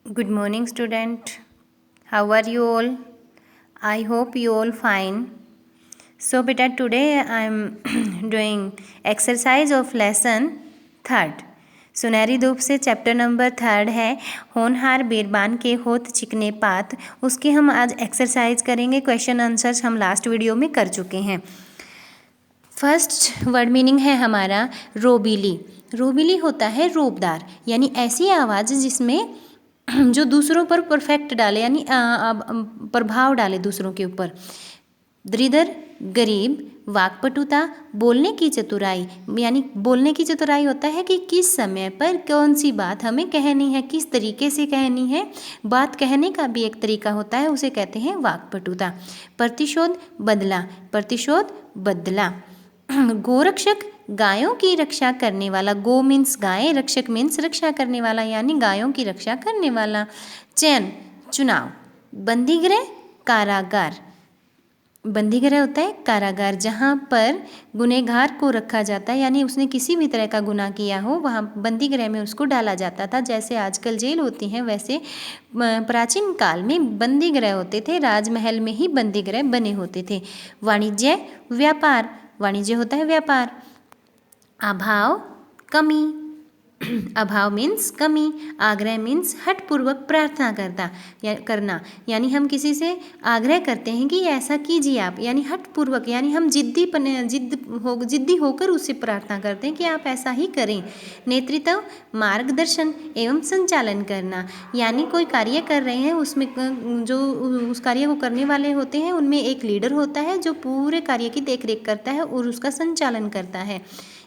Good morning, student. How are you all? I hope you all fine. So, beta, today I am doing exercise of lesson third. सुनहरी धूप से chapter number 3 है होनहार बीरबान के होत चिकने पात। उसके हम आज एक्सरसाइज करेंगे। क्वेश्चन आंसर्स हम लास्ट वीडियो में कर चुके हैं। फर्स्ट वर्ड मीनिंग है हमारा रोबीली। रोबीली होता है रोबदार, यानी ऐसी आवाज़ जिसमें जो दूसरों पर परफेक्ट डाले, यानी प्रभाव डाले दूसरों के ऊपर। दरिद्र, गरीब, वाक्पटुता, बोलने की चतुराई, यानी बोलने की चतुराई होता है कि किस समय पर कौन सी बात हमें कहनी है, किस तरीके से कहनी है। बात कहने का भी एक तरीका होता है, उसे कहते हैं वाक्पटुता। प्रतिशोध, बदला, प्रतिशोध, बदला। गोरक्षक, गायों की रक्षा करने वाला। गो मीन्स गाय, रक्षक मीन्स रक्षा करने वाला, यानी गायों की रक्षा करने वाला। चयन, चुनाव। बंदीगृह, कारागार। बंदीगृह होता है कारागार, जहाँ पर गुनहगार को रखा जाता है, यानी उसने किसी भी तरह का गुनाह किया हो वहाँ बंदीगृह में उसको डाला जाता था। जैसे आजकल जेल होती हैं, वैसे प्राचीन काल में बंदीगृह होते थे। राजमहल में ही बंदीगृह बने होते थे। वाणिज्य, व्यापार। वाणिज्य होता है व्यापार। अभाव, कमी। अभाव मीन्स कमी। आग्रह मीन्स हठपूर्वक प्रार्थना करना, यानी हम किसी से आग्रह करते हैं कि ऐसा कीजिए आप, यानी हठपूर्वक, यानी हम जिद्दी होकर उससे प्रार्थना करते हैं कि आप ऐसा ही करें। नेतृत्व, मार्गदर्शन एवं संचालन करना, यानी कोई कार्य कर रहे हैं, उसमें जो उस कार्य को करने वाले होते हैं उनमें एक लीडर होता है जो पूरे कार्य की देखरेख करता है और उसका संचालन करता है।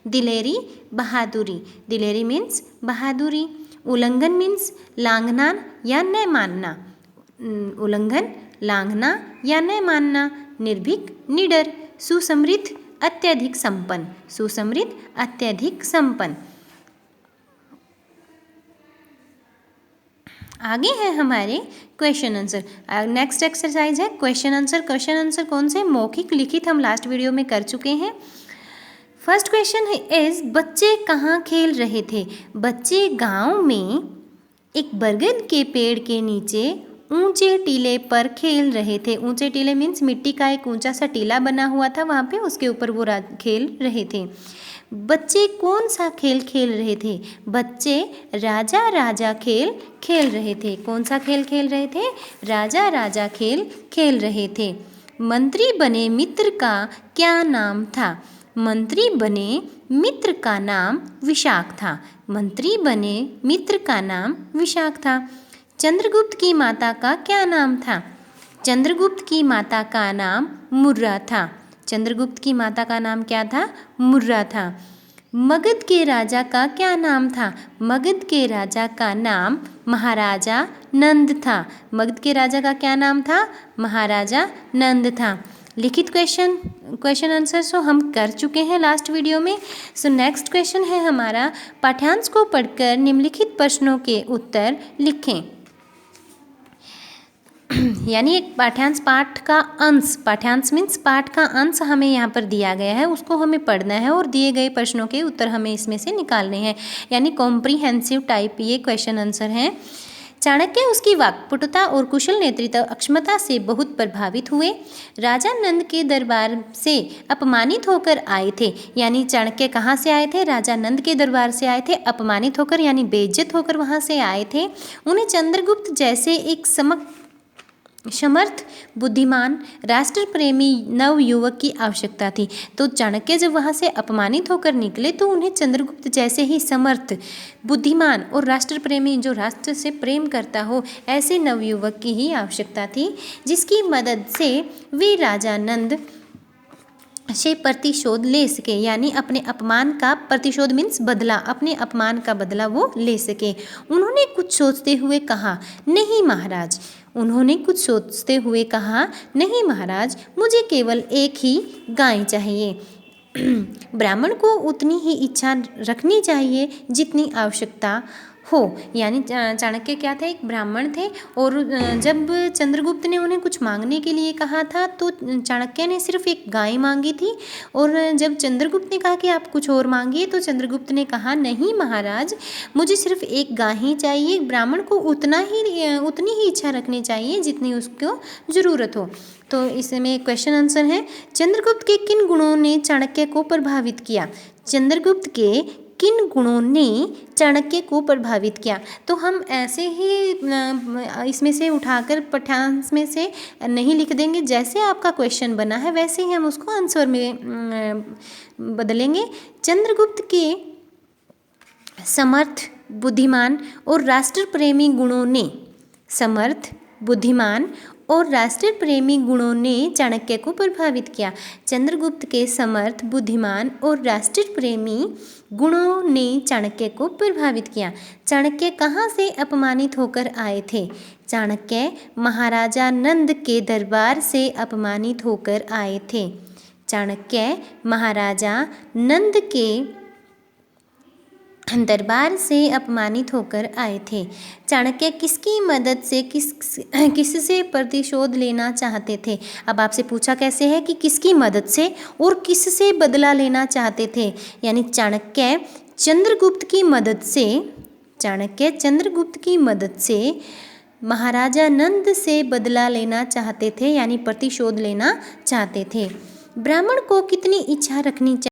दिलेरी, बहादुरी। दिलेरी मीन्स बहादुरी। उल्लंघन मीन्स लांघना या न मानना। उल्लंघन, लांघना या न मानना। निर्भीक, निडर। सुसमृद्ध, अत्यधिक संपन्न। सुसमृद्ध, अत्यधिक संपन्न। आगे है हमारे क्वेश्चन आंसर। नेक्स्ट एक्सरसाइज है क्वेश्चन आंसर। क्वेश्चन आंसर कौन से? मौखिक, लिखित हम लास्ट वीडियो में कर चुके हैं। फर्स्ट क्वेश्चन इज, बच्चे कहाँ खेल रहे थे? बच्चे गांव में एक बरगद के पेड़ के नीचे ऊंचे टीले पर खेल रहे थे। ऊंचे टीले मीन्स मिट्टी का एक ऊंचा सा टीला बना हुआ था, वहाँ पे उसके ऊपर वो खेल रहे थे। बच्चे कौन सा खेल खेल रहे थे? बच्चे राजा राजा खेल खेल रहे थे। कौन सा खेल खेल रहे थे? राजा राजा खेल खेल रहे थे। मंत्री बने मित्र का क्या नाम था? मंत्री बने मित्र का नाम विशाख था। मंत्री बने मित्र का नाम विशाख था। चंद्रगुप्त की माता का क्या नाम था? चंद्रगुप्त की माता का नाम मुर्रा था। चंद्रगुप्त की माता का नाम क्या था? मुर्रा था। मगध के राजा का क्या नाम था? मगध के राजा का नाम महाराजा नंद था। मगध के राजा का क्या नाम था? महाराजा नंद था। लिखित क्वेश्चन आंसर सो हम कर चुके हैं लास्ट वीडियो में। सो नेक्स्ट क्वेश्चन है हमारा, पाठ्यांश को पढ़कर निम्नलिखित प्रश्नों के उत्तर लिखें। यानी एक पाठ्यांश, पाठ का अंश, पाठ्यांश मीन्स पाठ का अंश हमें यहाँ पर दिया गया है, उसको हमें पढ़ना है और दिए गए प्रश्नों के उत्तर हमें इसमें से निकालने हैं। यानी कॉम्प्रीहेंसिव टाइप ये क्वेश्चन आंसर हैं। चाणक्य उसकी वाक्पटुता और कुशल नेतृत्व अक्षमता से बहुत प्रभावित हुए। राजा नंद के दरबार से अपमानित होकर आए थे। यानी चाणक्य कहाँ से आए थे? राजा नंद के दरबार से आए थे, अपमानित होकर यानी बेइज्जत होकर वहाँ से आए थे। उन्हें चंद्रगुप्त जैसे एक समर्थ, बुद्धिमान, राष्ट्र प्रेमी नवयुवक की आवश्यकता थी। तो चाणक्य जब वहाँ से अपमानित होकर निकले तो उन्हें चंद्रगुप्त जैसे ही समर्थ, बुद्धिमान और राष्ट्र प्रेमी, जो राष्ट्र से प्रेम करता हो, ऐसे नवयुवक की ही आवश्यकता थी, जिसकी मदद से वे राजा नंद से प्रतिशोध ले सके। यानी अपने अपमान का प्रतिशोध मीन्स बदला, अपने अपमान का बदला वो ले सके। उन्होंने कुछ सोचते हुए कहा, नहीं महाराज। उन्होंने कुछ सोचते हुए कहा, नहीं महाराज, मुझे केवल एक ही गाय चाहिए। ब्राह्मण को उतनी ही इच्छा रखनी चाहिए जितनी आवश्यकता हो, यानी चाणक्य क्या थे, एक ब्राह्मण थे और जब चंद्रगुप्त ने उन्हें कुछ मांगने के लिए कहा था तो चाणक्य ने सिर्फ एक गाय मांगी थी। और जब चंद्रगुप्त ने कहा कि आप कुछ और मांगिए तो चंद्रगुप्त ने कहा नहीं महाराज, मुझे सिर्फ एक गाय ही चाहिए। ब्राह्मण को उतनी ही इच्छा रखनी चाहिए जितनी उसको ज़रूरत हो। तो इसमें क्वेश्चन आंसर है, चंद्रगुप्त के किन गुणों ने चाणक्य को प्रभावित किया। चंद्रगुप्त के किन गुणों ने चाणक्य को प्रभावित किया। तो हम ऐसे ही इसमें से उठाकर पाठ्यांश में से नहीं लिख देंगे, जैसे आपका क्वेश्चन बना है वैसे ही हम उसको आंसर में बदलेंगे। चंद्रगुप्त के समर्थ, बुद्धिमान और राष्ट्र प्रेमी गुणों ने, समर्थ, बुद्धिमान और राष्ट्र प्रेमी गुणों ने चाणक्य को प्रभावित किया। चंद्रगुप्त के समर्थ, बुद्धिमान और राष्ट्र प्रेमी गुणों ने चाणक्य को प्रभावित किया। चाणक्य कहाँ से अपमानित होकर आए थे। चाणक्य महाराजा नंद के दरबार से अपमानित होकर आए थे। चाणक्य महाराजा नंद के दरबार से अपमानित होकर आए थे। चाणक्य किसकी मदद से किससे प्रतिशोध लेना चाहते थे। अब आपसे पूछा कैसे है कि किसकी मदद से और किससे बदला लेना चाहते थे, यानी चाणक्य चंद्रगुप्त की मदद से, चाणक्य चंद्रगुप्त की मदद से महाराजा नंद से बदला लेना चाहते थे, यानी प्रतिशोध लेना चाहते थे। ब्राह्मण को कितनी इच्छा रखनी चाहिए।